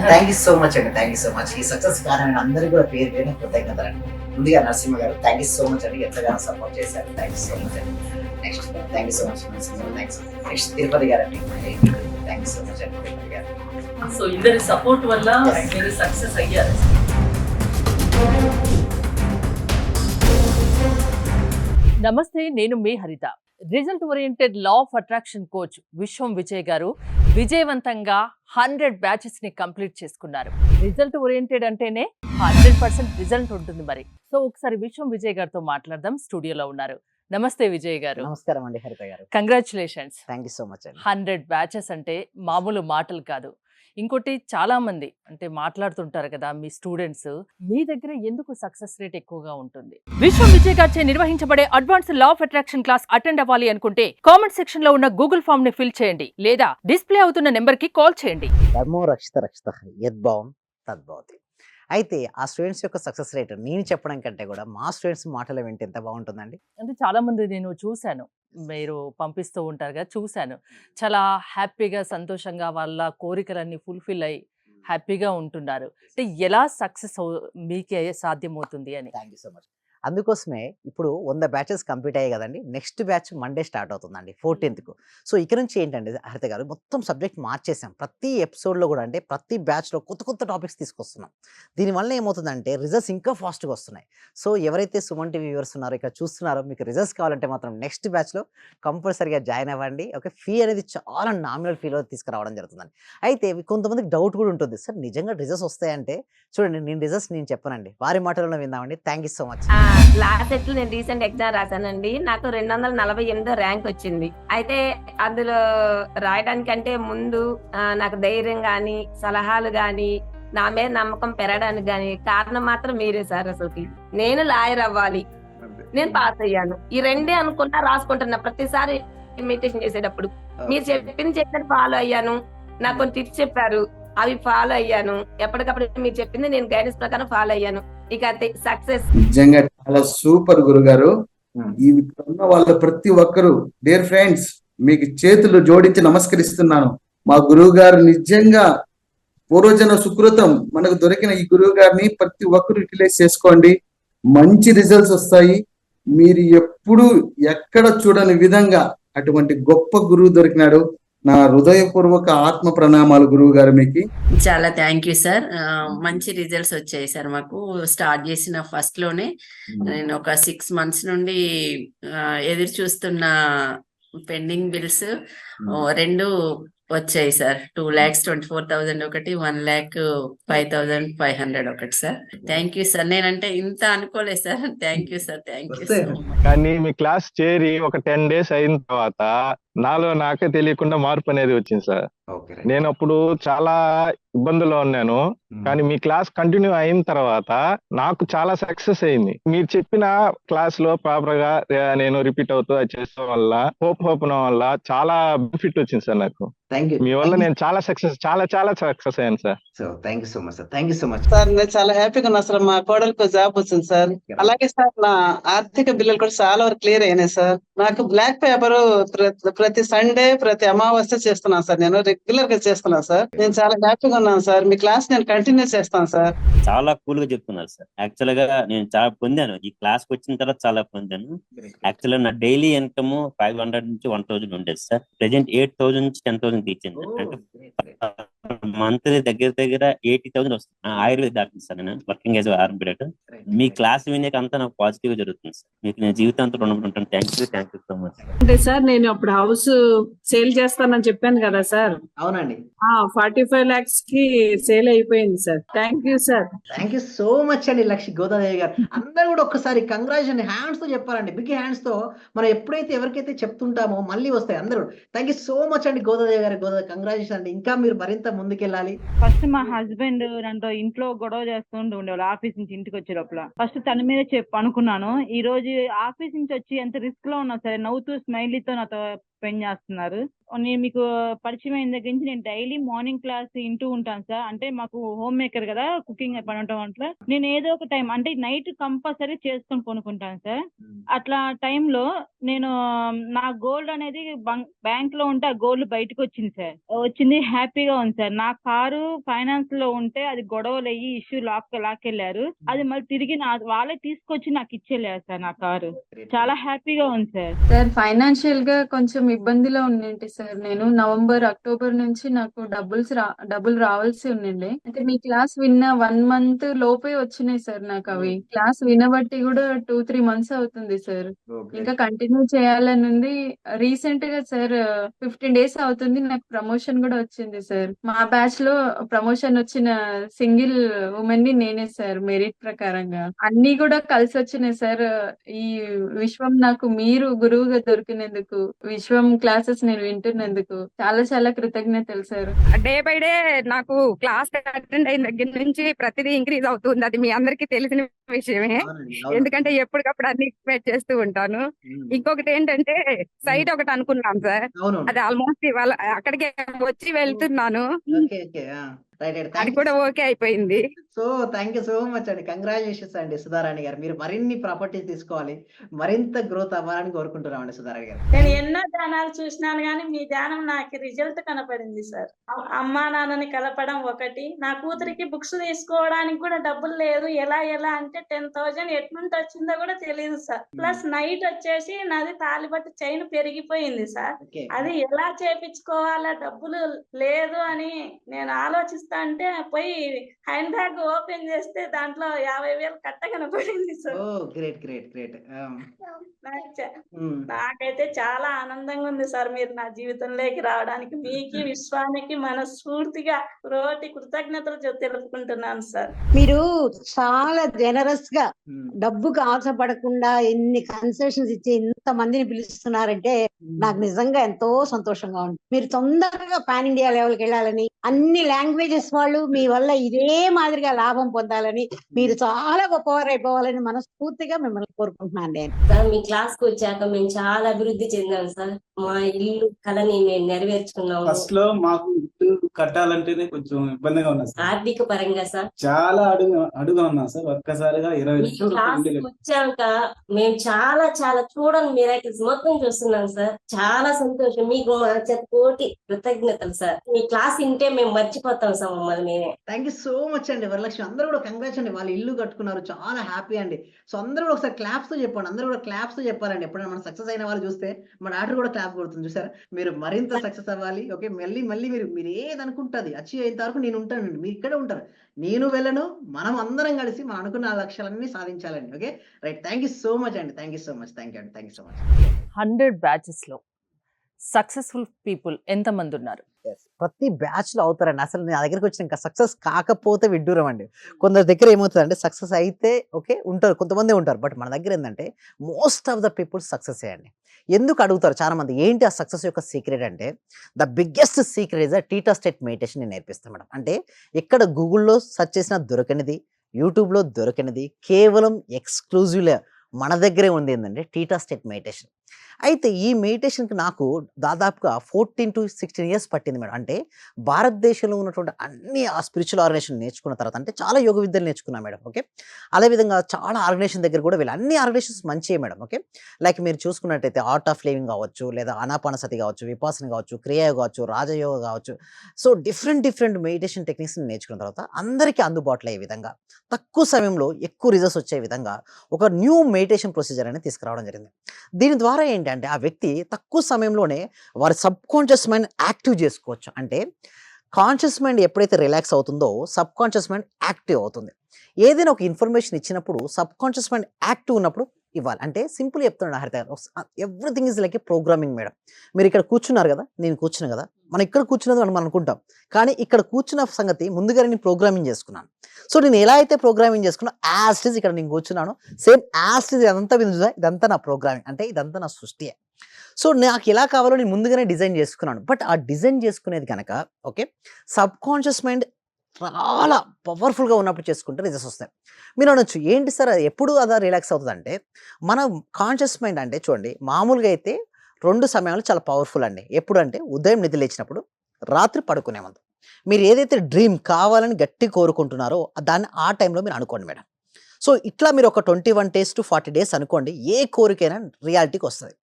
Thank you so much అండి, thank you so much. ఈ success కారణంగా అందరికీ కూడా పేరు పేరు కృతజ్ఞతలు అండి. ముందుగా నరసింహ గారు థ్యాంక్ యూ సో మచ్ అండి, ఎంతగానో సపోర్ట్ చేశారు. థ్యాంక్ యూ సో మచ్ అండి. Next thank you so much Narasimha గారు, థ్యాంక్స్. నెక్స్ట్ తిరుపతి గారు అండి, థ్యాంక్ యూ సో మచ్ అండి తిరుపతి గారు. సో ఇద్దరి సపోర్ట్ వల్ల మీరు సక్సెస్ అయ్యారు. నమస్తే, నేను మీ హరిత. Result oriented law of attraction coach విశ్వం విజయ్ గారు విజయవంతంగా 100 బ్యాచెస్ ని కంప్లీట్ చేసుకున్నారు. రిజల్ట్ ఓరియంటెడ్ అంటేనే 100% రిజల్ట్ ఉంటుంది మరి. సో ఒకసారి విశ్వం విజయ్ గారితో మాట్లాడదాం. స్టూడియోలో ఉన్నారు. నమస్తే విజయ్ గారు. నమస్కారం అండి హరిత గారు. Congratulations. Thank you so much అండి. 100 బ్యాచెస్ అంటే మామూలు మాటలు కాదు. ఇంకోటి, చాలా మంది అంటే మాట్లాడుతుంటారు కదా మీ స్టూడెంట్స్, మీ దగ్గర ఎందుకు సక్సెస్ రేట్ ఎక్కువగా ఉంటుంది? విశ్వం విజయ్ గారిచే నిర్వహించబడే advance law of attraction class attend అవ్వాలి అనుకుంటే కామెంట్ సెక్షన్ లో ఉన్న గూగుల్ ఫామ్ ని ఫిల్ చేయండి, లేదా డిస్ప్లే అవుతున్న నెంబర్ కి కాల్ చేయండి. ధర్మో రక్షిత రక్షిత యద్భావం తద్భవతి. అయితే ఆ స్టూడెంట్స్ యొక్క సక్సెస్ రేట్ నేను చెప్పడం కంటే కూడా మా స్టూడెంట్స్ మాటలు వింటే ఎంత బాగుంటుందండి. అంటే చాలా మంది నేను చూశాను, మీరు పంపిస్తూ ఉంటారు కదా, చూశాను. చాలా హ్యాపీగా, సంతోషంగా వాళ్ళ కోరికలన్నీ ఫుల్ఫిల్ అయ్యి హ్యాపీగా ఉంటున్నారు. అంటే ఎలా సక్సెస్ మీకే సాధ్యమవుతుంది అని? Thank you so much. అందుకోసమే ఇప్పుడు 100 బ్యాచెస్ కంప్లీట్ అయ్యాయి కదండి. నెక్స్ట్ బ్యాచ్ మండే స్టార్ట్ అవుతుందండి 14th. సో ఇక్కడ నుంచి ఏంటంటే హరిత గారు మొత్తం సబ్జెక్ట్ మార్చేసాం. ప్రతి ఎపిసోడ్లో కూడా అంటే ప్రతి బ్యాచ్లో కొత్త కొత్త టాపిక్స్ తీసుకొస్తున్నాం. దీనివల్ల ఏమవుతుందంటే రిజల్ట్స్ ఇంకా ఫాస్ట్గా వస్తున్నాయి. సో ఎవరైతే సుమన్ టీవీ వ్యూవర్స్ ఉన్నారో ఇక్కడ చూస్తున్నారో, మీకు రిజల్ట్స్ కావాలంటే మాత్రం నెక్స్ట్ బ్యాచ్లో కంపల్సరీగా జాయిన్ అవ్వండి. ఓకే, ఫీ అనేది చాలా నామినల్ ఫీలో తీసుకురావడం జరుగుతుందండి. అయితే కొంతమందికి డౌట్ కూడా ఉంటుంది, సార్ నిజంగా రిజల్ట్స్ వస్తాయంటే చూడండి, నేను రిజల్ట్స్ నేను చెప్పనండి, వారి మాటలను విందామండి. Thank you so much. Last set నేను రీసెంట్ ఎగ్జామ్ రాశానండి. నాకు 248 ర్యాంక్ వచ్చింది. అయితే అందులో రాయడానికంటే ముందు నాకు ధైర్యం గాని, సలహాలు గాని, నా మీద నమ్మకం పెరగడానికి గాని కారణం మాత్రం మీరే సార్. అసలు నేను లాయర్ అవ్వాలి, నేను పాస్ అయ్యాను, ఈ రెండే అనుకుంటా రాసుకుంటున్నా. ప్రతిసారి ఇన్విటేషన్ చేసేటప్పుడు మీరు చెప్పినట్టు ఫాలో అయ్యాను. నాకు కొన్ని టిప్స్ చెప్పారు, అవి ఫాలో అయ్యాను. ఎప్పటికప్పుడు మీరు చెప్పింది నేను గైడెన్స్ ప్రకారం ఫాలో అయ్యాను. ఇక సక్సెస్. నిజంగా చాలా సూపర్ గురుగారు. ఈ ఉన్న వాళ్ళ ప్రతి ఒక్కరు డియర్ ఫ్రెండ్స్, మీకు చేతులు జోడించి నమస్కరిస్తున్నాను. మా గురువు గారు నిజంగా పూర్వజన సుకృతం. మనకు దొరికిన ఈ గురువు గారిని ప్రతి ఒక్కరు యూటిలైజ్ చేసుకోండి, మంచి రిజల్ట్స్ వస్తాయి. మీరు ఎప్పుడు ఎక్కడ చూడని విధంగా అటువంటి గొప్ప గురువు దొరికినాడు. నా హృదయపూర్వక ఆత్మ ప్రణామాలు గురువు గారు మీకు. చాలా థ్యాంక్ యూ సార్. మంచి రిజల్ట్స్ వచ్చాయి సార్. మాకు స్టార్ట్ చేసిన ఫస్ట్ లోనే నేను ఒక 6 months నుండి ఎదురు చూస్తున్న పెండింగ్ బిల్స్ 2 వచ్చాయి సార్. 2,24,000 ఒకటి, 1,05,500 ఒకటి సార్. Thank you sir. నేనంటే ఇంత అనుకోలేదు sir. Thank you sir, thank you so much. కానీ మీ క్లాస్ చేరి ఒక 10 days అయిన తర్వాత నాలో నాకే తెలియకుండా మార్పు అనేది వచ్చింది సార్. నేను అప్పుడు చాలా ఇబ్బందుల్లో ఉన్నాను, కానీ మీ క్లాస్ కంటిన్యూ అయిన తర్వాత నాకు చాలా సక్సెస్ అయింది. మీరు చెప్పిన క్లాస్ లో ప్రాపర్ గా నేను రిపీట్ అవుతూ అది చేసడం వల్ల, హోప్ వల్ల చాలా బెనిఫిట్ వచ్చింది సార్ నాకు. మీ వల్ల నేను చాలా సక్సెస్ అయ్యాను sir. So thank you so much sir, thank you so much sir. నేను చాలా హ్యాపీగా ఉన్నా సార్. మా కోడలకు జాబ్ వచ్చింది సార్. అలాగే సార్ నా ఆర్థిక బిల్లులు కూడా చాలా వరకు క్లియర్ అయినాయి సార్. నాకు బ్లాక్ పేపర్ ప్రతి సండే, ప్రతి అమావాస్య చేస్తున్నాను సార్. నేను రెగ్యులర్ గా చేస్తున్నాను సార్. నేను చాలా హ్యాపీగా ఉన్నాను సార్. మీ క్లాస్ నేను కంటిన్యూ చేస్తాను సార్. చాలా కూల్ గా చెప్తున్నారు సార్. యాక్చువల్ గా నేను చాలా పొందాను, ఈ క్లాస్ కి వచ్చిన తర్వాత చాలా పొందాను. యాక్చువల్ గా నా డైలీ ఇన్కమ్ 500 నుంచి 1,000 ఉండేది సార్. ప్రెసెంట్ 8,000 నుంచి 10,000 తీర్చింది. అంటే మంత్లీ దగ్గర 80,000 వస్తుంది. ఆయుర్వేద డాక్టర్ సార్, నేను వర్కింగ్ యాజ్ ఆర్ఎంపీ. మీ క్లాస్ వినేక అంతా నాకు పాజిటివ్ గా జరుగుతుంది సార్. మీకు నేను జీవితాంతం రుణపడి ఉంటాను. Thank you so much. అంటే సార్, నేను అప్పుడు హౌస్ సేల్ చేస్తానని చెప్పాను కదా సార్. అవునండి. 45 lakhs కి సేల్ అయిపోయింది sir. Thank you sir. Thank you so much అండి లక్ష్మి గోదాదేవి గారు. అందరూ కూడా ఒక్కసారి కంగ్రాచులేషన్ హ్యాండ్స్ తో చెప్పారండి, బిగ్ హ్యాండ్స్ తో. మనం ఎప్పుడైతే ఎవరికైతే చెప్తుంటామో మళ్ళీ వస్తాయి అందరూ. థ్యాంక్ యూ సో మచ్ అండి గోదాదేవి గారు. కంగ్రాచులేషన్ అండి. ఇంకా మీరు మరింత ముందుకెళ్ళాలి. ఫస్ట్ మా హస్బెండ్ నాతో ఇంట్లో గొడవ చేస్తుంటూ ఉండేవాళ్ళు. ఆఫీస్ నుంచి ఇంటికి వచ్చే లోపల ఫస్ట్ తన మీద అనుకున్నాను. ఈ రోజు ఆఫీస్ నుంచి వచ్చి ఎంత రిస్క్ లో ఉన్నా సరే నవ్వుతూ స్మైలీతో నాతో స్పెండ్ చేస్తున్నారు. నేను మీకు పరిచయం అయిన దగ్గర నుంచి నేను డైలీ మార్నింగ్ క్లాస్ వింటూ ఉంటాను సార్. అంటే మాకు హోమ్ మేకర్ కదా, కుకింగ్ పని ఉండటం వల్ల నేను ఏదో ఒక టైం అంటే నైట్ కంపల్సరీ చేసుకొని కొనుక్కుంటాను సార్. అట్లా టైంలో నేను నా గోల్డ్ అనేది బ్యాంక్ లో ఉంటే ఆ గోల్డ్ బయటకు వచ్చింది సార్. వచ్చింది, హ్యాపీగా ఉంది సార్. నా కారు ఫైనాన్స్ లో ఉంటే అది గొడవలు అయ్యి ఇష్యూ లాక్కెళ్లారు. అది మళ్ళీ తిరిగి వాళ్ళే తీసుకొచ్చి నాకు ఇచ్చేళ్ళారు సార్ నా కారు. చాలా హ్యాపీగా ఉంది సార్. సార్ ఫైనాన్షియల్ గా కొంచెం ఇబ్బందిలో ఉండింటి సార్. నేను నవంబర్, అక్టోబర్ నుంచి నాకు డబ్బులు రావాల్సి ఉండిండే. అంటే మీ క్లాస్ విన్న 1 month లోపే వచ్చినాయి సార్ నాకు అవి. క్లాస్ వినబట్టి కూడా 2-3 months అవుతుంది సార్. ఇంకా కంటిన్యూ చేయాలని ఉంది. రీసెంట్ గా సార్ 15 days అవుతుంది నాకు ప్రమోషన్ కూడా వచ్చింది సార్. మా బ్యాచ్ లో ప్రమోషన్ వచ్చిన సింగిల్ ఉమెన్ ని నేనే సార్, మెరిట్ ప్రకారంగా. అన్ని కూడా కలిసి వచ్చినాయి సార్. ఈ విశ్వం నాకు మీరు గురువుగా దొరికినందుకు, విశ్వం క్లాసెస్ నేను వింటున్నందుకు చాలా చాలా కృతజ్ఞతలు సార్. డే బై డే నాకు క్లాస్ అటెండ్ అయిన దగ్గర నుంచి ప్రతిదీ ఇంక్రీజ్ అవుతుంది. అది మీ అందరికీ తెలిసిన విషయమే. ఎందుకంటే ఎప్పటికప్పుడు అన్ని ఎక్స్పెక్ట్ చేస్తూ ఉంటాను. ఇంకొకటి ఏంటంటే సైట్ ఒకటి అనుకున్నాం సార్. అది ఆల్మోస్ట్ ఇవాళ అక్కడికే వచ్చి వెళ్తున్నాను. అది కూడా ఓకే అయిపోయింది. So thank you so much అండి. కంగ్రాచులేషన్స్ అండి సుధారాణి గారు. మీరు మరిన్ని ప్రాపర్టీస్ తీసుకోవాలి, మరింత గ్రోత్ అవ్వాలని కోరుకుంటున్నామండి సుధారాణి గారు. నేను ఎన్నో ధ్యానాలు చూసినాను కానీ మీ ధ్యానం నాకు రిజల్ట్ కనపడింది సార్. అమ్మా నాన్నని కలపడం ఒకటి, నా కూతురికి బుక్స్ తీసుకోవడానికి కూడా డబ్బులు లేదు. ఎలా అంటే 10,000 ఎట్నుంటి వచ్చిందో కూడా తెలియదు సార్. ప్లస్ నైట్ వచ్చేసి నాది తాలిబట్టు చైన్ పెరిగిపోయింది సార్. అది ఎలా చేపించుకోవాలా, డబ్బులు లేదు అని నేను ఆలోచిస్తా అంటే పోయి హ్యాండ్ బ్యాగ్ ఓపెన్ చేస్తే దాంట్లో 50,000 కట్ట కనపడింది సార్. గ్రేట్. నాకైతే చాలా ఆనందంగా ఉంది సార్ మీరు నా జీవితంలోకి రావడానికి. మీకు విశ్వానికి మనస్ఫూర్తిగా రోటి కృతజ్ఞతలు తెలుపుకుంటున్నాను సార్. మీరు చాలా జనరస్ గా డబ్బుకు ఆశపడకుండా ఎన్ని కన్సెషన్స్ ఇచ్చి ఇంత మందిని పిలుస్తున్నారంటే నాకు నిజంగా ఎంతో సంతోషంగా ఉంది. మీరు తొందరగా పాన్ ఇండియా లెవెల్కి వెళ్ళాలని, అన్ని లాంగ్వేజెస్ వాళ్ళు మీ వల్ల ఇదే మాదిరిగా లాభం పొందాలని, మీరు చాలా గొప్పవారు అయిపోవాలని మనస్ఫూర్తిగా మిమ్మల్ని కోరుకుంటున్నాను నేను. మీ క్లాస్ కు వచ్చాక మేము చాలా అభివృద్ధి చెందాం సార్. మా ఇల్లు కళని మేము నెరవేర్చుకున్నాము. ఫస్ట్ లో మాకు ఇల్లు కట్టాలంటేనే కొంచెం ఇబ్బందిగా ఉన్నా సార్. ఆర్థిక పరంగా సార్ చాలా అడుగా ఉన్నా సార్. ఒక్కసారిగా 20 లక్షలు వచ్చాక మేము చాలా చూడని మిరాకిల్స్ మొత్తం చూస్తున్నాం సార్. చాలా సంతోషం. మీకు మా కోటి కృతజ్ఞతలు సార్. మీ క్లాస్ వింటే మేము మర్చిపోతాం సార్ మమ్మల్ని మేమే. థ్యాంక్ యూ సో మచ్ అండి వరలక్ష్మి. అందరూ కూడా కంగ్రాట్స్ అండి, వాళ్ళు ఇల్లు కట్టుకున్నారు, చాలా హ్యాపీ అండి. సో అందరూ కూడా ఒకసారి క్లాప్స్ తో చెప్పండి. అందరూ కూడా క్లాప్స్ తో చెప్పాలండి. ఎప్పుడైనా మనం సక్సెస్ అయిన వాళ్ళు చూస్తే మన డాక్టర్ కూడా క్లాప్ కొడుతుంది, చూసారా? మీరు మరింత సక్సెస్ అవ్వాలి. ఓకే, మళ్ళీ మీరు ఏది అనుకుంటుంది అచీవ్ అయిన వరకు నేను ఉంటానండి, మీరు ఇక్కడే ఉంటారు, నేను వెళ్ళను. మనం అందరం కలిసి మనం అనుకున్న లక్ష్యాలన్నీ సాధించాలండి. Okay right. Thank you so much అండి. Thank you so much. 100 batches లో సక్సెస్ఫుల్ పీపుల్ ఎంతమంది ఉన్నారు? ప్రతి బ్యాచ్ లో అవుతారండి. అసలు నా దగ్గరికి వచ్చిన ఇంకా సక్సెస్ కాకపోతే విడ్డూరం అండి. కొందరి దగ్గర ఏమవుతుందంటే సక్సెస్ అయితే ఓకే ఉంటారు, కొంతమంది ఉంటారు. బట్ మన దగ్గర ఏంటంటే most of the people success అయ్యండి. ఎందుకు అడుగుతారు చాలా మంది, ఏంటి ఆ సక్సెస్ యొక్క సీక్రెట్ అంటే, the biggest secret is theta state meditation నేను నేర్పిస్తాను మేడం. అంటే ఎక్కడ గూగుల్లో సెర్చ్ చేసినా దొరకనిది, యూట్యూబ్లో దొరకనిది, కేవలం ఎక్స్క్లూజివ్గా మన దగ్గరే ఉంది ఏంటంటే టీటా స్టేట్ మెడిటేషన్. అయితే ఈ మెడిటేషన్కి నాకు దాదాపుగా 14 to 16 years పట్టింది మేడం. అంటే భారతదేశంలో ఉన్నటువంటి అన్ని ఆ స్పిరిచువల్ ఆర్గనైజేషన్ నేర్చుకున్న తర్వాత, అంటే చాలా యోగ విద్యలు నేర్చుకున్నా మేడం. ఓకే, అదేవిధంగా చాలా ఆర్గనైజేషన్ దగ్గర కూడా వెళ్ళి, అన్ని ఆర్గనైజేషన్స్ మంచివే మేడం. ఓకే, లైక్ మీరు చూసుకున్నట్టయితే ఆర్ట్ ఆఫ్ లివింగ్ కావచ్చు, లేదా ఆనాపానసతి కావచ్చు, విపాసన కావచ్చు, క్రియా కావచ్చు, రాజయోగ కావచ్చు. సో డిఫరెంట్ మెడిటేషన్ టెక్నిక్స్ నేర్చుకున్న తర్వాత అందరికీ అందుబాటులో అయ్యే విధంగా, తక్కువ సమయంలో ఎక్కువ రిజల్ట్స్ వచ్చే విధంగా ఒక న్యూ మెడిటేషన్ ప్రొసీజర్ అనేది తీసుకురావడం జరిగింది. దీని ద్వారా ఏంటంటే ఆ వ్యక్తి తక్కువ సమయంలోనే వారి సబ్ కాన్షియస్ మైండ్ యాక్టివ్ చేసుకోవచ్చు. అంటే కాన్షియస్ మైండ్ ఎప్పుడైతే రిలాక్స్ అవుతుందో సబ్ కాన్షియస్ మైండ్ యాక్టివ్ అవుతుంది. ఏదైనా ఒక ఇన్ఫర్మేషన్ ఇచ్చినప్పుడు సబ్ కాన్షియస్ మైండ్ యాక్టివ్ ఉన్నప్పుడు ఇవ్వాలి. అంటే సింపుల్ చెప్తున్నాను హరిత గారు, everything is like A programming madam. మీరు ఇక్కడ కూర్చున్నారు కదా, నేను కూర్చున్నా కదా, మనం ఇక్కడ కూర్చున్నది మనం అనుకుంటాం, కానీ ఇక్కడ కూర్చున్న సంగతి ముందుగా నేను ప్రోగ్రామింగ్ చేసుకున్నాను. సో నేను ఎలా అయితే ప్రోగ్రామింగ్ చేసుకున్నా యాజ్ ఇట్ ఈజ్ ఇక్కడ నేను కూర్చున్నాను, సేమ్ యాజ్ ఇట్ ఈజ్ ఇదంతా నా ప్రోగ్రామింగ్, అంటే ఇదంతా నా సృష్టియే. సో నాకు ఎలా కావాలో నేను ముందుగానే డిజైన్ చేసుకున్నాను. బట్ ఆ డిజైన్ చేసుకునేది కనుక ఓకే సబ్ కాన్షియస్ మైండ్ చాలా పవర్ఫుల్గా ఉన్నప్పుడు చేసుకుంటే రిజల్ట్స్ వస్తాయి. మీరు అనొచ్చు ఏంటి సార్ ఎప్పుడు అదా రిలాక్స్ అవుతుంది అంటే, మన కాన్షియస్ మైండ్ అంటే చూడండి, మామూలుగా అయితే 2 సమయాలు చాలా పవర్ఫుల్ అండి. ఎప్పుడంటే ఉదయం నిద్ర లేచినప్పుడు, రాత్రి పడుకునే ముందు. మీరు ఏదైతే డ్రీమ్ కావాలని గట్టి కోరుకుంటున్నారో దాన్ని ఆ టైంలో మీరు అనుకోండి మేడం. సో ఇట్లా మీరు ఒక 21 డేస్ టు 40 డేస్ అనుకోండి, ఏ కోరికైనా రియాలిటీకి వస్తుంది.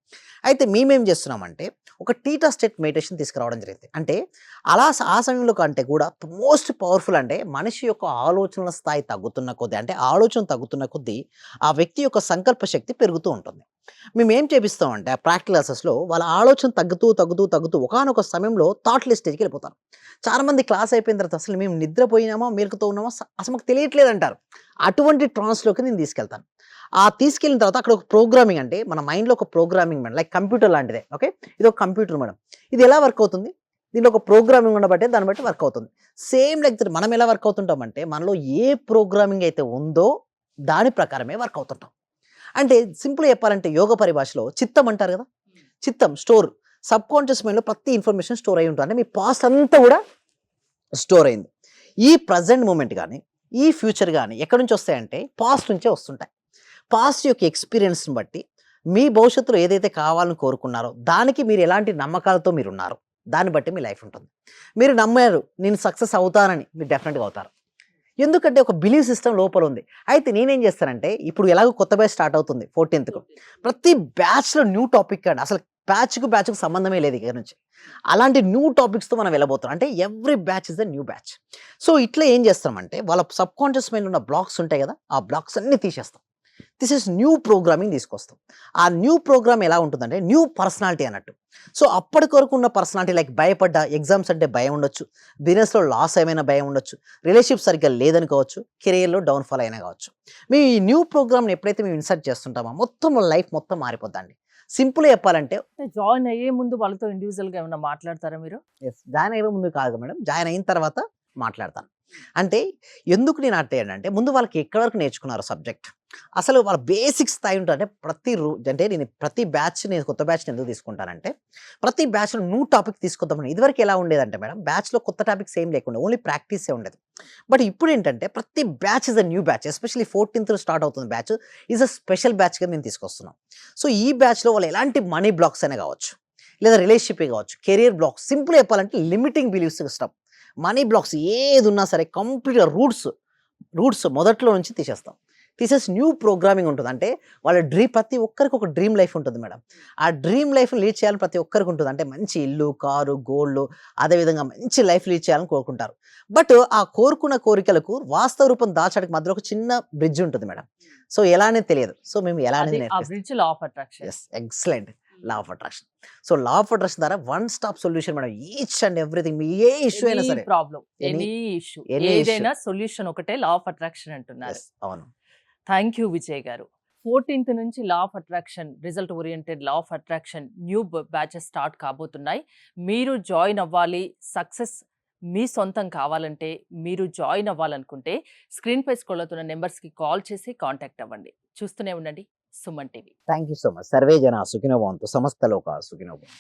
అయితే మేమేం చేస్తున్నామంటే ఒక టీటా స్టేట్ మెడిటేషన్ తీసుకురావడం జరిగింది. అంటే అలా ఆ సమయంలో కంటే కూడా మోస్ట్ పవర్ఫుల్ అంటే మనిషి యొక్క ఆలోచనల స్థాయి తగ్గుతున్న కొద్దీ, అంటే ఆలోచన తగ్గుతున్న కొద్దీ ఆ వ్యక్తి యొక్క సంకల్ప శక్తి పెరుగుతూ ఉంటుంది. మేమేం చేపిస్తామంటే ఆ ప్రాక్టికల్ క్లాసెస్లో వాళ్ళ ఆలోచన తగ్గుతూ ఒకానొక సమయంలో థాట్లెస్ స్టేజ్కి వెళ్ళిపోతారు. చాలామంది క్లాస్ అయిపోయిన తర్వాత అసలు మేము నిద్రపోయినామా మేలుకుతో ఉన్నామా అసలు మాకు తెలియట్లేదు అంటారు. అటువంటి ట్రాన్స్లోకి నేను తీసుకెళ్తాను. ఆ తీసుకెళ్ళిన తర్వాత అక్కడ ఒక ప్రోగ్రామింగ్, అంటే మన మైండ్లో ఒక ప్రోగ్రామింగ్ మేడం, లైక్ కంప్యూటర్ లాంటిదే. ఓకే, ఇది ఒక కంప్యూటర్ మేడం. ఇది ఎలా వర్క్ అవుతుంది, దీనిలో ఒక ప్రోగ్రామింగ్ ఉండబట్టే దాన్ని బట్టి వర్క్ అవుతుంది. సేమ్ లైక్ మనం ఎలా వర్క్ అవుతుంటామంటే మనలో ఏ ప్రోగ్రామింగ్ అయితే ఉందో దాని ప్రకారమే వర్క్ అవుతుంటాం. అంటే సింపుల్గా చెప్పాలంటే యోగ పరిభాషలో చిత్తం అంటారు కదా, చిత్తం స్టోర్, సబ్ కాన్షియస్ మైండ్లో ప్రతి ఇన్ఫర్మేషన్ స్టోర్ అయి ఉంటుంది. అంటే మీ పాస్ట్ అంతా కూడా స్టోర్ అయింది. ఈ ప్రజెంట్ మూమెంట్ కానీ ఈ ఫ్యూచర్ కానీ ఎక్కడి నుంచి వస్తాయంటే పాస్ట్ నుంచే వస్తుంటాయి. పాస్ట్ యొక్క ఎక్స్పీరియన్స్ని బట్టి మీ భవిష్యత్తులో ఏదైతే కావాలని కోరుకున్నారో దానికి మీరు ఎలాంటి నమ్మకాలతో మీరు ఉన్నారో దాన్ని బట్టి మీ లైఫ్ ఉంటుంది. మీరు నమ్మారు నేను సక్సెస్ అవుతానని, మీరు డెఫినెట్గా అవుతారు. ఎందుకంటే ఒక బిలీవ్ సిస్టమ్ లోపల ఉంది. అయితే నేనేం చేస్తానంటే ఇప్పుడు ఎలాగో కొత్త బ్యాచ్ స్టార్ట్ అవుతుంది 14th. ప్రతి బ్యాచ్లో న్యూ టాపిక్ అండి, అసలు బ్యాచ్కు సంబంధమే లేదు ఇక్కడ నుంచి. అలాంటి న్యూ టాపిక్స్తో మనం వెళ్ళబోతున్నాం. అంటే every batch is the new batch. So ఇట్లా ఏం చేస్తామంటే వాళ్ళ సబ్ కాన్షియస్ మైండ్ ఉన్న బ్లాక్స్ ఉంటాయి కదా, ఆ బ్లాక్స్ అన్ని తీసేస్తాం. న్యూ ప్రోగ్రామింగ్ తీసుకొస్తాం. ఆ న్యూ ప్రోగ్రామ్ ఎలా ఉంటుందంటే న్యూ పర్సనాలిటీ అన్నట్టు. సో అప్పటి వరకు ఉన్న పర్సనాలిటీ లైక్ భయపడ్డ, ఎగ్జామ్స్ అంటే భయం ఉండొచ్చు, బిజినెస్లో లాస్ ఏమైనా భయం ఉండొచ్చు, రిలేషన్షిప్ సరిగ్గా లేదని కావచ్చు, కెరియర్లో డౌన్ఫాల్ అయినా కావచ్చు. మేము ఈ న్యూ ప్రోగ్రామ్ని ఎప్పుడైతే మేము ఇన్సర్ట్ చేస్తుంటామో మొత్తం లైఫ్ మొత్తం మారిపోద్దండి. సింపుల్గా చెప్పాలంటే జాయిన్ అయ్యే ముందు వాళ్ళతో ఇండివిజువల్గా ఏమైనా మాట్లాడతారా మీరు? జాయిన్ అయ్యే ముందు కాదు మేడం, జాయిన్ అయిన తర్వాత మాట్లాడతాను. అంటే ఎందుకు నేను అంటే ముందు వాళ్ళకి ఎక్కడి వరకు నేర్చుకున్నారు సబ్జెక్ట్, అసలు వాళ్ళ బేసిక్ స్థాయి ఉంటుంది. అంటే నేను ప్రతి బ్యాచ్, నేను కొత్త బ్యాచ్ని ఎందుకు తీసుకుంటానంటే ప్రతి బ్యాచ్లో న్యూ టాపిక్ తీసుకొద్దామని. ఇదివరకు ఎలా ఉండేదంటే మేడం, బ్యాచ్లో కొత్త టాపిక్స్ ఏం లేకుండా ఓన్లీ ప్రాక్టీసే ఉండేది. బట్ ఇప్పుడు ఏంటంటే ప్రతి batch is a new batch. Especially 14th start అవుతుంది బ్యాచ్, ఈజ్ అ స్పెషల్ బ్యాచ్గా నేను తీసుకొస్తున్నాం. సో ఈ బ్యాచ్లో వాళ్ళు ఎలాంటి మనీ బ్లాక్స్ అయినా కావచ్చు, లేదా రిలేషన్షిప్ కావచ్చు, కెరియర్ బ్లాక్స్, సింపుల్ చెప్పాలంటే limiting beliefs system, money blocks ఏది ఉన్నా సరే కంప్లీట్గా రూట్స్ మొదట్లో నుంచి తీసేసి న్యూ ప్రోగ్రామింగ్ ఉంటుంది. అంటే వాళ్ళ ప్రతి ఒక్కరికి ఒక డ్రీమ్ లైఫ్ ఉంటుంది మేడం. ఆ డ్రీమ్ లైఫ్ని లీడ్ చేయాలని ప్రతి ఒక్కరికి ఉంటుంది. అంటే మంచి ఇల్లు, కారు, గోల్డ్, అదేవిధంగా మంచి లైఫ్ లీడ్ చేయాలని కోరుకుంటారు. బట్ ఆ కోరుకున్న కోరికలకు వాస్తవ రూపం దాచడానికి మధ్యలో ఒక చిన్న బ్రిడ్జ్ ఉంటుంది మేడం. సో ఎలానే తెలియదు. సో మేము ఎలానే excellent law of attraction. So law of attraction ద్వారా one stop solution madam. Each and everything, మీ ఏ ఇష్యూ అయినా సరే, ప్రాబ్లం, ఎనీ ఇష్యూ, ఏదైనా సొల్యూషన్ ఒకటే లా ఆఫ్ అట్రాక్షన్ అంటున్నారు. అవును. థ్యాంక్ యూ విజయ్ గారు. 14th నుంచి లా of attraction, result oriented law of attraction new batches start కాబోతున్నాయి. మీరు జాయిన్ అవ్వాలి, సక్సెస్ మీ సొంతం కావాలంటే, మీరు జాయిన్ అవ్వాలనుకుంటే స్క్రీన్ పై స్క్రోల్ అవుతున్న నెంబర్స్కి కాల్ చేసి కాంటాక్ట్ అవ్వండి. చూస్తూనే ఉండండి Suman TV. Thank you so much. Survey జన సుఖినో భవంతు, సమస్త లోకా సుఖినో భవంతు.